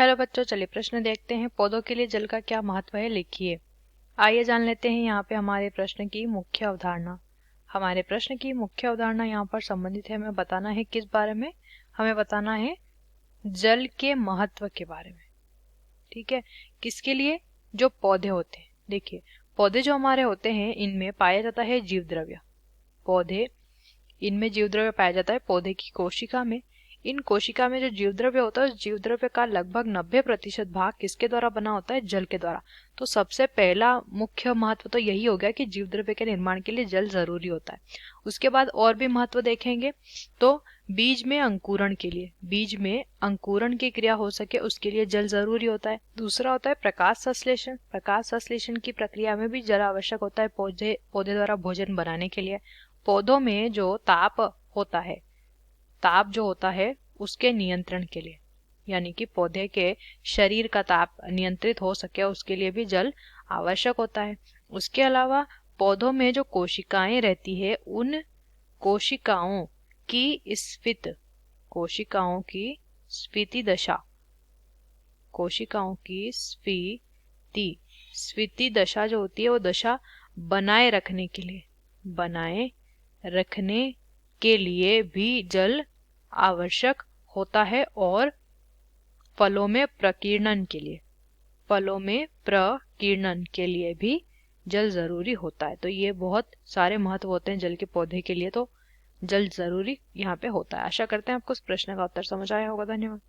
Hello बच्चों, चलिए प्रश्न देखते हैं। पौधों के लिए जल का क्या महत्व है, लिखिए। आइए जान लेते हैं यहाँ पे हमारे प्रश्न की मुख्य अवधारणा। हमारे प्रश्न की मुख्य अवधारणा यहाँ पर संबंधित है, हमें बताना है किस बारे में। हमें बताना है जल के महत्व के बारे में। ठीक है, किसके लिए? जो पौधे होते हैं। देखिए, पौधे जो हमारे होते हैं इनमें पाया जाता है जीव द्रव्य। पौधे, इनमें जीव द्रव्य पाया जाता है पौधे की कोशिका में। इन कोशिका में जो जीव द्रव्य होता है उस जीव द्रव्य का लगभग 90% भाग किसके द्वारा बना होता है? जल के द्वारा। तो सबसे पहला मुख्य महत्व तो यही हो गया कि जीव द्रव्य के निर्माण के लिए जल जरूरी होता है। उसके बाद और भी महत्व देखेंगे तो बीज में अंकुरण के लिए, बीज में अंकुरण की क्रिया हो सके उसके लिए जल जरूरी होता है। दूसरा होता है प्रकाश संश्लेषण। प्रकाश संश्लेषण की प्रक्रिया में भी जल आवश्यक होता है पौधे द्वारा भोजन बनाने के लिए। पौधों में जो ताप होता है, ताप जो होता है उसके नियंत्रण के लिए, यानी कि पौधे के शरीर का ताप नियंत्रित हो सके उसके लिए भी जल आवश्यक होता है। उसके अलावा पौधों में जो कोशिकाएं रहती है उन कोशिकाओं की स्फीति, कोशिकाओं की स्फीति दशा, कोशिकाओं की स्फीति दशा जो होती है वो दशा बनाए रखने के लिए, बनाए रखने के लिए भी जल आवश्यक होता है। और फलों में प्रकीर्णन के लिए, फलों में प्रकीर्णन के लिए भी जल जरूरी होता है। तो ये बहुत सारे महत्व होते हैं जल के पौधे के लिए, तो जल जरूरी यहाँ पे होता है। आशा करते हैं आपको इस प्रश्न का उत्तर समझ आया होगा। धन्यवाद।